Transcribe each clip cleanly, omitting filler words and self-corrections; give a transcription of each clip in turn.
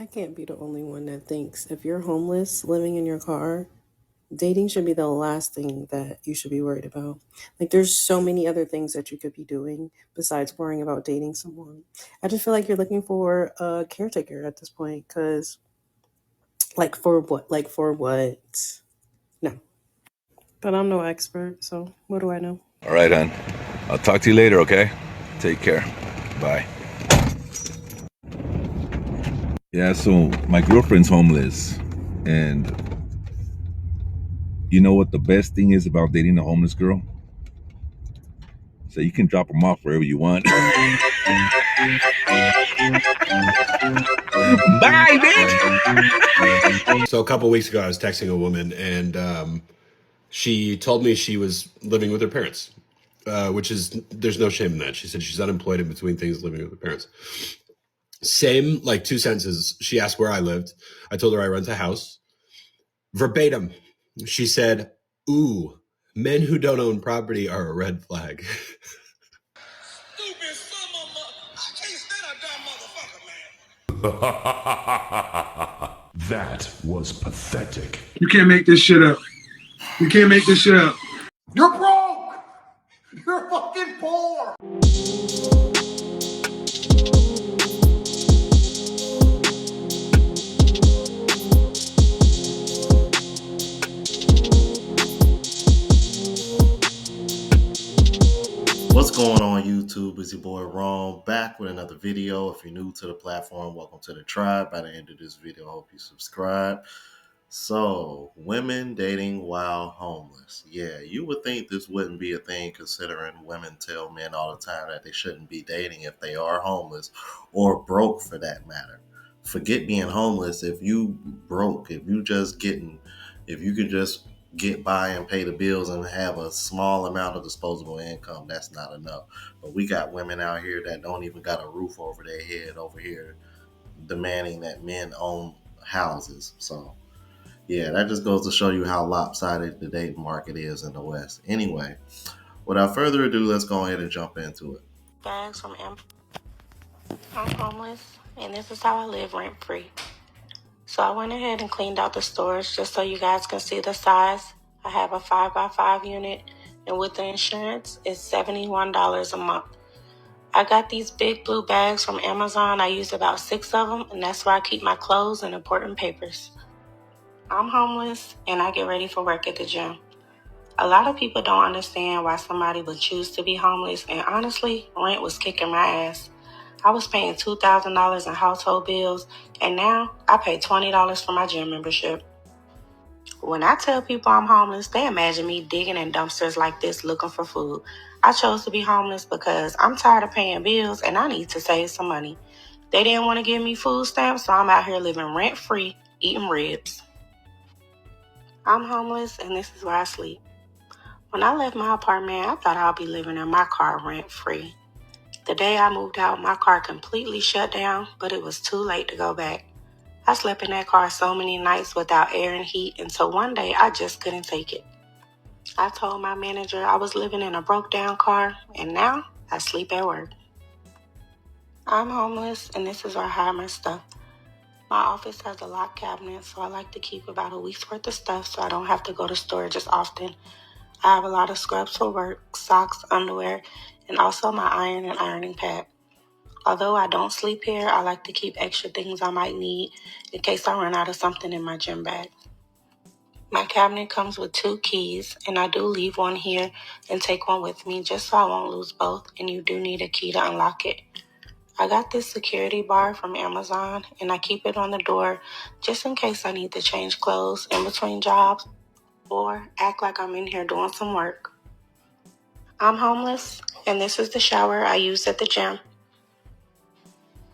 I can't be the only one that thinks if you're homeless living in your car, dating should be the last thing that you should be worried about. Like, there's so many other things that you could be doing besides worrying about dating someone. I just feel like you're looking for a caretaker at this point because, like, for what? Like, for what? No. But I'm no expert, so what do I know? All right, hon. I'll talk to you later, okay? Take care. Bye. Yeah, so my girlfriend's homeless. And you know what the best thing is about dating a homeless girl? So you can drop them off wherever you want. Bye, bitch! So a couple weeks ago, I was texting a woman, and she told me she was living with her parents, which is, there's no shame in that. She said she's unemployed in between things, living with her parents. Same, like 2 sentences. She asked where I lived. I told her I rent a house. Verbatim, she said, "Ooh, men who don't own property are a red flag." Stupid son of a... I can't stand a dumb motherfucker, man. That was pathetic. You can't make this shit up. You can't make this shit up. You're broke! You're fucking poor! What's going on YouTube? It's your boy Ron back with another video. If you're new to the platform, welcome to the tribe. By the end of this video, I hope you subscribe. So, women dating while homeless. Yeah, you would think this wouldn't be a thing considering women tell men all the time that they shouldn't be dating if they are homeless or broke for that matter. Forget being homeless. If you broke, if you could just get by and pay the bills and have a small amount of disposable income, that's not enough. But we got women out here that don't even got a roof over their head over here demanding that men own houses. So yeah, that just goes to show you how lopsided the dating market is in the West. Anyway, without further ado, let's go ahead and jump into it. Bags from I'm homeless, and this is how I live rent free. So I went ahead and cleaned out the storage just so you guys can see the size. I have a 5x5 unit, and with the insurance, it's $71 a month. I got these big blue bags from Amazon. I use about 6 of them, and that's where I keep my clothes and important papers. I'm homeless, and I get ready for work at the gym. A lot of people don't understand why somebody would choose to be homeless, and honestly, rent was kicking my ass. I was paying $2,000 in household bills, and now I pay $20 for my gym membership. When I tell people I'm homeless, they imagine me digging in dumpsters like this looking for food. I chose to be homeless because I'm tired of paying bills and I need to save some money. They didn't want to give me food stamps, so I'm out here living rent-free, eating ribs. I'm homeless, and this is where I sleep. When I left my apartment, I thought I'd be living in my car rent-free. The day I moved out, my car completely shut down, but it was too late to go back. I slept in that car so many nights without air and heat until one day I just couldn't take it. I told my manager I was living in a broke down car, and now I sleep at work. I'm homeless, and this is where I hide my stuff. My office has a locked cabinet, so I like to keep about a week's worth of stuff so I don't have to go to storage as often. I have a lot of scrubs for work, socks, underwear, and also my iron and ironing pad. Although I don't sleep here, I like to keep extra things I might need in case I run out of something in my gym bag. My cabinet comes with 2 keys, and I do leave one here and take one with me just so I won't lose both, and you do need a key to unlock it. I got this security bar from Amazon, and I keep it on the door just in case I need to change clothes in between jobs or act like I'm in here doing some work. I'm homeless, and this is the shower I use at the gym.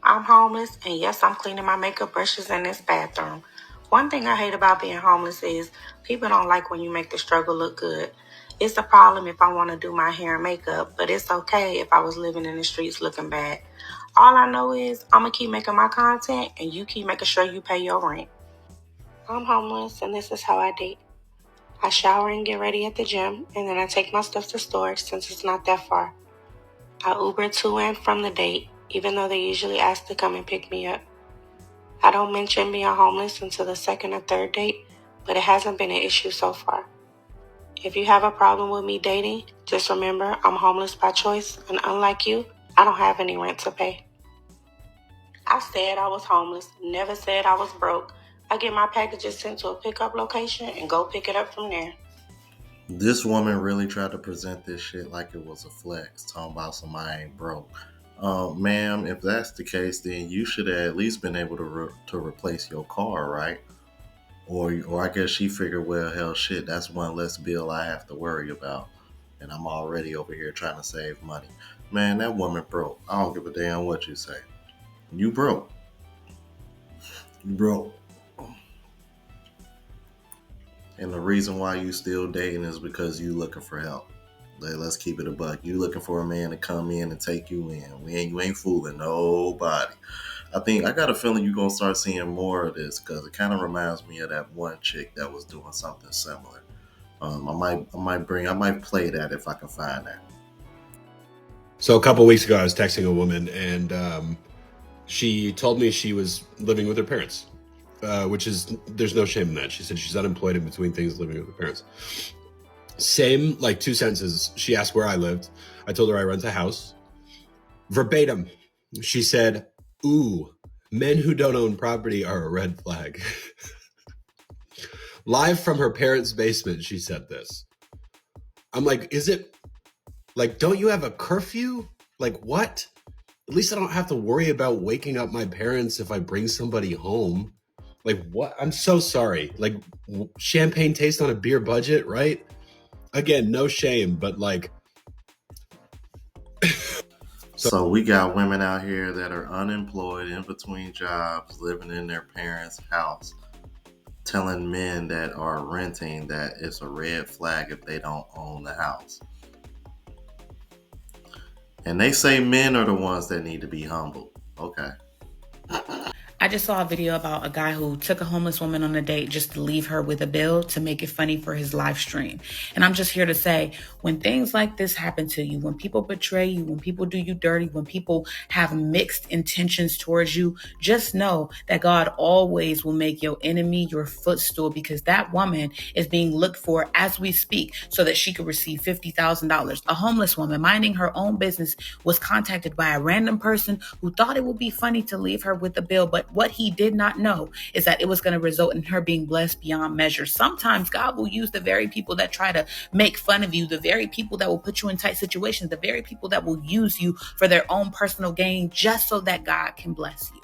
I'm homeless, and yes, I'm cleaning my makeup brushes in this bathroom. One thing I hate about being homeless is people don't like when you make the struggle look good. It's a problem if I want to do my hair and makeup, but it's okay if I was living in the streets looking bad. All I know is I'm going to keep making my content, and you keep making sure you pay your rent. I'm homeless, and this is how I date. I shower and get ready at the gym, and then I take my stuff to storage since it's not that far. I Uber to and from the date, even though they usually ask to come and pick me up. I don't mention being homeless until the second or third date, but it hasn't been an issue so far. If you have a problem with me dating, just remember I'm homeless by choice, and unlike you, I don't have any rent to pay. I said I was homeless, never said I was broke. I get my packages sent to a pickup location and go pick it up from there. This woman really tried to present this shit like it was a flex, talking about somebody ain't broke. Ma'am, if that's the case, then you should have at least been able to replace your car, right? Or I guess she figured, well, hell, shit, that's one less bill I have to worry about, and I'm already over here trying to save money. Man, that woman broke. I don't give a damn what you say. You broke. You broke. And the reason why you still dating is because you looking for help. Let's keep it a buck. You looking for a man to come in and take you in. You ain't fooling nobody. I got a feeling you're gonna start seeing more of this because it kind of reminds me of that one chick that was doing something similar. I might play that if I can find that. So a couple weeks ago, I was texting a woman, and she told me she was living with her parents, which is, there's no shame in that. She said she's unemployed in between things, living with her parents. Same, like 2 sentences. She asked where I lived. I told her I rent a house. Verbatim, she said, "Ooh, men who don't own property are a red flag." Live from her parents' basement, she said this. I'm like, is it, like, don't you have a curfew? Like, what? At least I don't have to worry about waking up my parents if I bring somebody home. Like, what? I'm so sorry. Like, champagne taste on a beer budget, right? Again, no shame, but like. So we got women out here that are unemployed, in between jobs, living in their parents' house, telling men that are renting that it's a red flag if they don't own the house. And they say men are the ones that need to be humbled. Okay. I just saw a video about a guy who took a homeless woman on a date just to leave her with a bill to make it funny for his live stream. And I'm just here to say, when things like this happen to you, when people betray you, when people do you dirty, when people have mixed intentions towards you, just know that God always will make your enemy your footstool, because that woman is being looked for as we speak so that she could receive $50,000. A homeless woman minding her own business was contacted by a random person who thought it would be funny to leave her with a bill, but what he did not know is that it was going to result in her being blessed beyond measure. Sometimes God will use the very people that try to make fun of you, the very people that will put you in tight situations, the very people that will use you for their own personal gain, just so that God can bless you.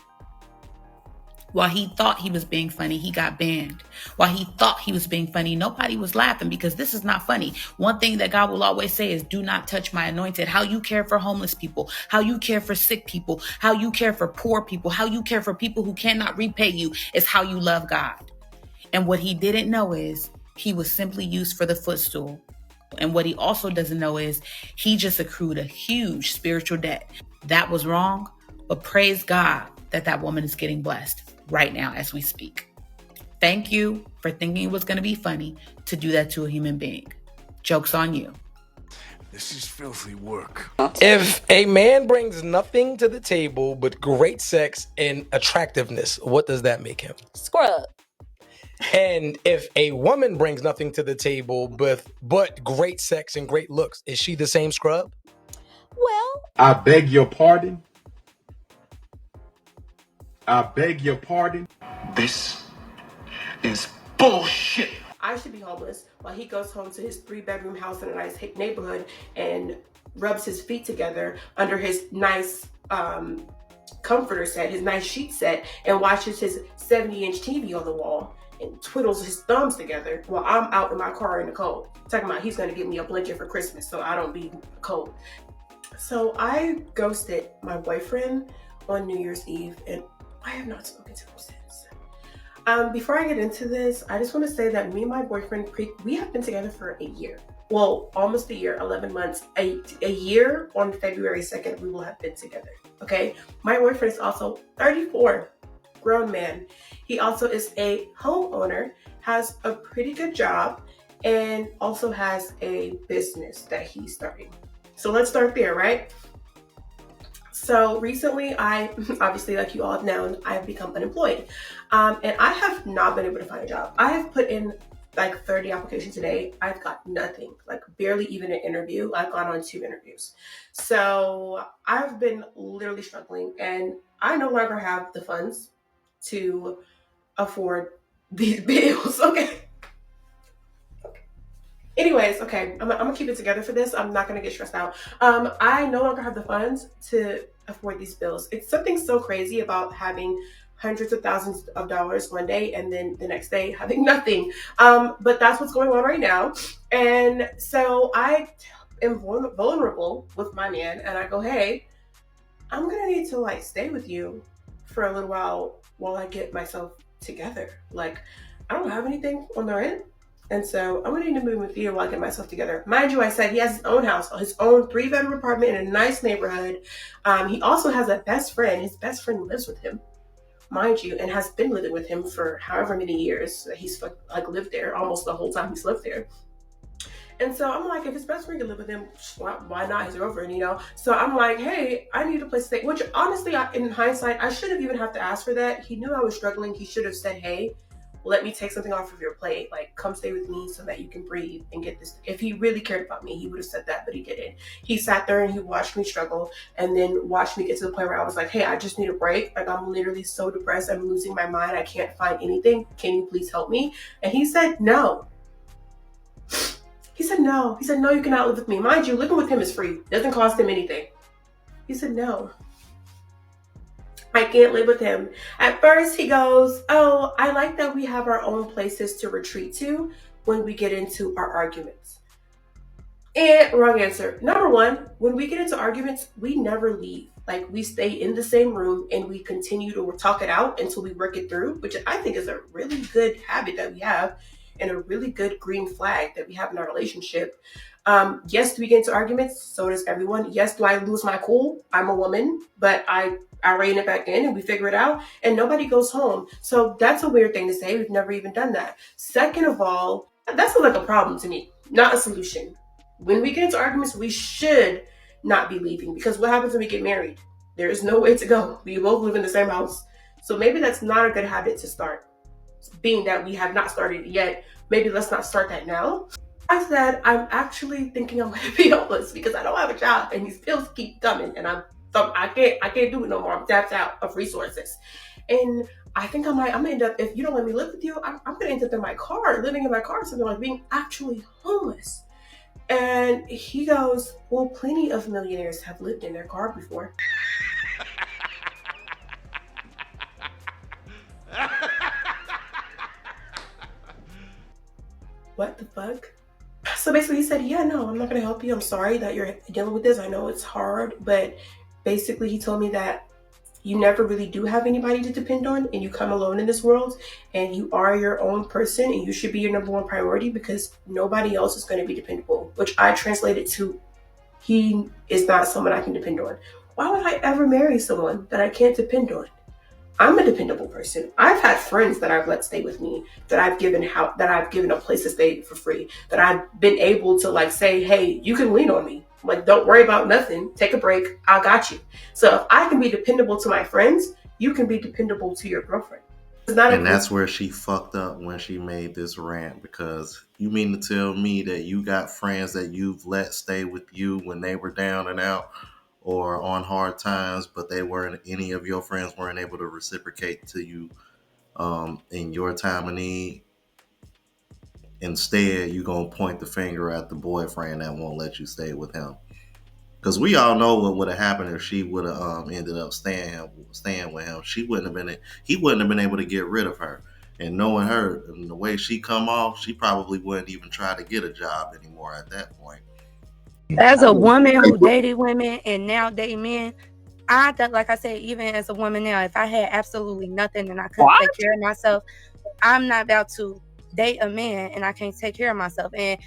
While he thought he was being funny, he got banned. While he thought he was being funny, nobody was laughing, because this is not funny. One thing that God will always say is, do not touch my anointed. How you care for homeless people, how you care for sick people, how you care for poor people, how you care for people who cannot repay you is how you love God. And what he didn't know is he was simply used for the footstool. And what he also doesn't know is he just accrued a huge spiritual debt. That was wrong, but praise God that that woman is getting blessed right now as we speak. Thank you for thinking it was going to be funny to do that to a human being. Joke's on you. This is filthy work. If a man brings nothing to the table but great sex and attractiveness, what does that make him? Scrub. And if a woman brings nothing to the table but great sex and great looks, is she the same scrub? Well, I beg your pardon. I beg your pardon. This is bullshit. I should be homeless while he goes home to his 3-bedroom house in a nice neighborhood and rubs his feet together under his nice comforter set, his nice sheet set, and watches his 70-inch TV on the wall and twiddles his thumbs together while I'm out in my car in the cold. Talking about he's gonna give me a blanket for Christmas so I don't be cold. So I ghosted my boyfriend on New Year's Eve, and I have not spoken to him since. Before I get into this, I just want to say that me and my boyfriend, we have been together for a year. Well, almost a year, 11 months. A year on February 2nd, we will have been together, okay? My boyfriend is also 34, grown man. He also is a homeowner, has a pretty good job, and also has a business that he's starting. So let's start there, right? So recently, I obviously, like you all have known, I have become unemployed, and I have not been able to find a job. I have put in like 30 applications a day. I've got nothing, like barely even an interview. I've gone on 2 interviews. So I've been literally struggling, and I no longer have the funds to afford these bills. Okay. Anyways, okay, I'm gonna keep it together for this. I'm not gonna get stressed out. I no longer have the funds to afford these bills. It's something so crazy about having hundreds of thousands of dollars one day and then the next day having nothing. But that's what's going on right now. And so I am vulnerable with my man, and I go, hey, I'm gonna need to like stay with you for a little while I get myself together. Like, I don't have anything on the rent. And so I'm gonna need to move with you while I get myself together. Mind you, I said he has his own house, his own 3-bedroom apartment in a nice neighborhood. He also has a best friend. His best friend lives with him, mind you, and has been living with him for however many years that he's like lived there, almost the whole time he's lived there. And so I'm like, if his best friend can live with him, why not his girlfriend, you know? So I'm like, hey, I need a place to stay. Which honestly, in hindsight, I shouldn't even have to ask for that. He knew I was struggling. He should have said, hey, let me take something off of your plate. Like, come stay with me so that you can breathe and get this. If he really cared about me, he would have said that, but he didn't. He sat there and he watched me struggle and then watched me get to the point where I was like, hey, I just need a break. Like, I'm literally so depressed. I'm losing my mind. I can't find anything. Can you please help me? And he said, no. He said, no. He said, no, you cannot live with me. Mind you, living with him is free. It doesn't cost him anything. He said, no. I can't live with him. At first, he goes, oh, I like that we have our own places to retreat to when we get into our arguments. And wrong answer. Number one, when we get into arguments, we never leave. Like, we stay in the same room and we continue to talk it out until we work it through, which I think is a really good habit that we have and a really good green flag that we have in our relationship. Yes, do we get into arguments? So does everyone. Yes, do I lose my cool? I'm a woman, but I rein it back in and we figure it out and nobody goes home. So that's a weird thing to say. We've never even done that. Second of all, that's like a problem to me, not a solution. When we get into arguments, we should not be leaving, because what happens when we get married? There is no way to go. We both live in the same house. So maybe that's not a good habit to start. Being that we have not started yet, maybe let's not start that now. I said, I'm actually thinking I'm going to be homeless because I don't have a job and these bills keep coming and I can't do it no more. I'm tapped out of resources. And I think I'm gonna end up, if you don't let me live with you, I'm gonna end up in my car, living in my car, something like being actually homeless. And he goes, well, plenty of millionaires have lived in their car before. What the fuck? So basically he said, yeah, no, I'm not gonna help you. I'm sorry that you're dealing with this. I know it's hard, but basically he told me that you never really do have anybody to depend on and you come alone in this world and you are your own person and you should be your number one priority because nobody else is going to be dependable, which I translated to, he is not someone I can depend on. Why would I ever marry someone that I can't depend on? I'm a dependable person. I've had friends that I've let stay with me, that I've given a place to stay for free, that I've been able to like say, hey, you can lean on me. Like, don't worry about nothing. Take a break. I got you. So if I can be dependable to my friends, you can be dependable to your girlfriend. And that's where she fucked up when she made this rant, because you mean to tell me that you got friends that you've let stay with you when they were down and out or on hard times, but any of your friends weren't able to reciprocate to you in your time of need? Instead, you gonna point the finger at the boyfriend that won't let you stay with him. Because we all know what would have happened if she would have ended up staying with him. He wouldn't have been able to get rid of her. And knowing her and the way she come off, she probably wouldn't even try to get a job anymore at that point. As a woman who dated women and now date men, I thought, like I said, even as a woman now, if I had absolutely nothing and I couldn't take care of myself, I'm not about to date a man and I can't take care of myself. And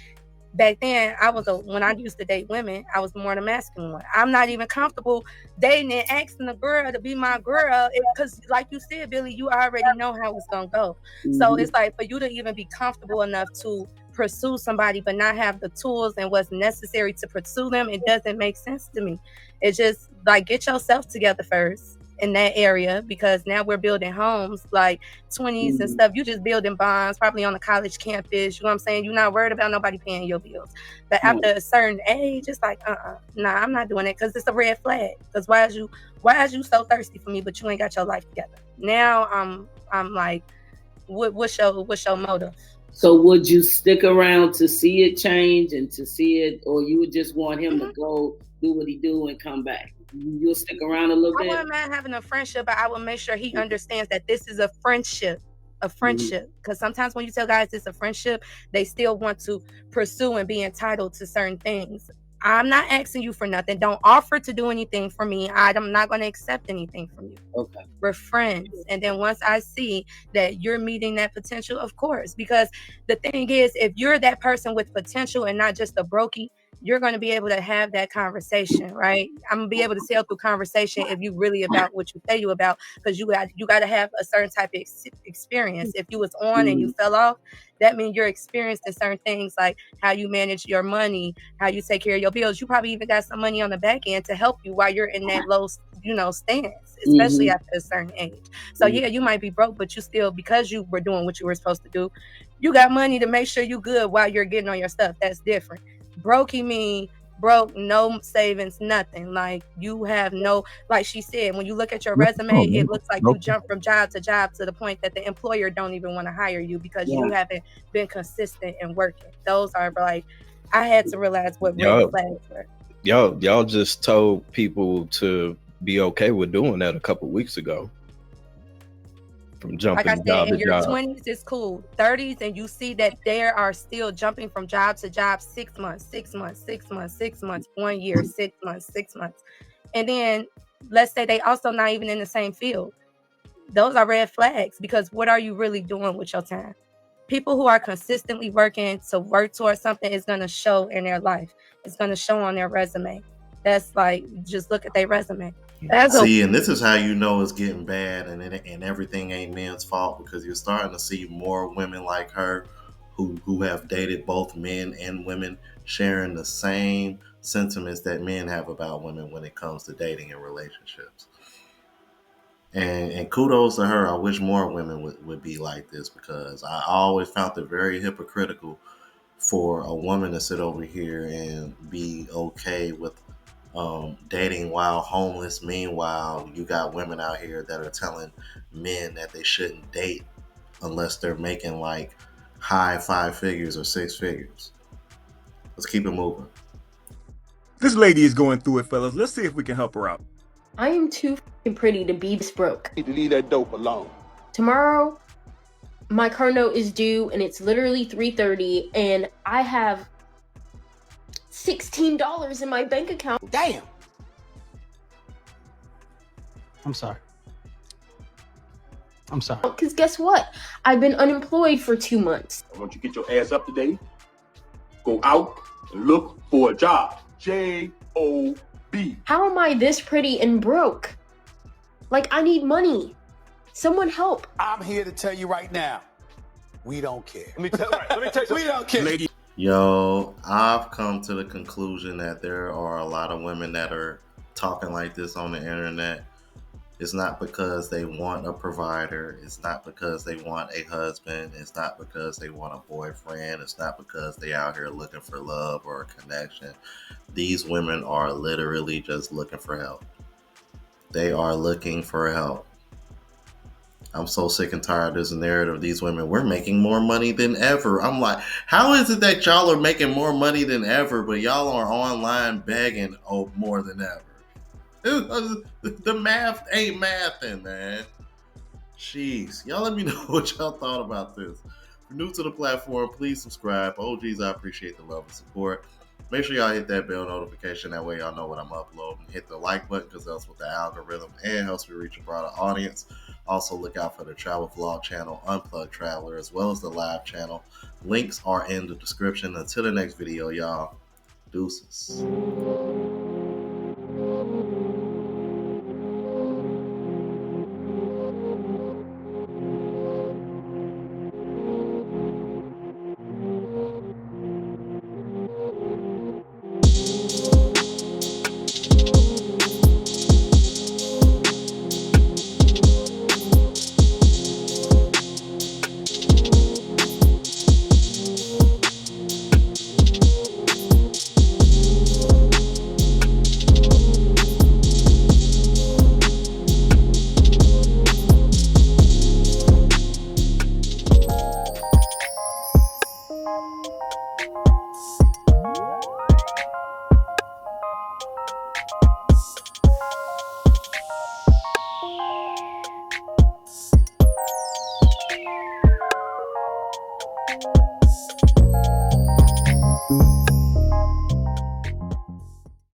back then, when I used to date women, I was more the masculine one. I'm not even comfortable dating and asking a girl to be my girl because, like you said, Billy, you already know how it's gonna go. So it's like, for you to even be comfortable enough to pursue somebody but not have the tools and what's necessary to pursue them, it doesn't make sense to me. It just like, get yourself together first in that area, because now we're building homes like 20s and stuff. You just building bonds probably on a college campus. You know what I'm saying? You're not worried about nobody paying your bills. But after a certain age, it's like, nah, I'm not doing it, because it's a red flag. Because why is you so thirsty for me, but you ain't got your life together? Now I'm like, what's your motive? So would you stick around to see it change and to see it, or you would just want him to go do what he do and come back? You'll stick around a little I bit? wouldn't mind having a friendship, but I will make sure he understands that this is a friendship. Because sometimes when you tell guys it's a friendship, they still want to pursue and be entitled to certain things. I'm not asking you for nothing. Don't offer to do anything for me. I'm not going to accept anything from you. Okay. We're friends. And then once I see that you're meeting that potential, of course, because the thing is, if you're that person with potential and not just a brokey, you're going to be able to have that conversation, right? I'm going to be able to sail through conversation if you really about what you say you about, because you got to have a certain type of experience. If you was on and you fell off, that means you're experienced in certain things, like how you manage your money, how you take care of your bills. You probably even got some money on the back end to help you while you're in that low, stance, especially after a certain age. So yeah, you might be broke, but you still, because you were doing what you were supposed to do, you got money to make sure you good while you're getting on your stuff. That's different. Brokey mean broke, no savings, nothing. Like, you have no, like she said, when you look at your resume, it looks like you jump from job to job to the point that the employer don't even want to hire you because you haven't been consistent in working. Those are like, I had to realize what red flags were. Y'all just told people to be okay with doing that a couple weeks ago. From jumping like I said, in your job. 20s, it's cool. 30s, and you see that they are still jumping from job to job 6 months, 6 months, 6 months, 6 months, 1 year, 6 months, 6 months. And then let's say they also not even in the same field. Those are red flags, because what are you really doing with your time? People who are consistently working to work towards something is going to show in their life. It's going to show on their resume. That's like, just look at their resume. See, and this is how you know it's getting bad, and everything ain't men's fault, because you're starting to see more women like her who have dated both men and women sharing the same sentiments that men have about women when it comes to dating and relationships. And kudos to her. I wish more women would be like this, because I always found it very hypocritical for a woman to sit over here and be okay with dating while homeless. Meanwhile, you got women out here that are telling men that they shouldn't date unless they're making like high 5 figures or 6 figures. Let's keep it moving. This lady is going through it, fellas. Let's see if we can help her out. I am too pretty to be this broke. Need to leave that dope alone. Tomorrow, my car note is due, and it's literally 3:30, and I have $16 in my bank account. Damn. I'm sorry. Because guess what? I've been unemployed for 2 months. I want you to get your ass up to date. Go out and look for a job. J-O-B. How am I this pretty and broke? Like, I need money. Someone help. I'm here to tell you right now, we don't care. Let me tell you, we don't care. Lady. Yo, I've come to the conclusion that there are a lot of women that are talking like this on the internet. It's not because they want a provider. It's not because they want a husband. It's not because they want a boyfriend. It's not because they out here looking for love or a connection. These women are literally just looking for help. They are looking for help. I'm so sick and tired of this narrative. These women, we're making more money than ever. I'm like, how is it that y'all are making more money than ever, but y'all are online begging more than ever? The math ain't mathing, man. Jeez. Y'all let me know what y'all thought about this. If you're new to the platform, please subscribe. OGs, I appreciate the love and support. Make sure y'all hit that bell notification. That way y'all know when I'm uploading. Hit the like button, because that's with the algorithm and helps me reach a broader audience. Also, look out for the travel vlog channel, Unplugged Traveler, as well as the live channel. Links are in the description. Until the next video, y'all. Deuces.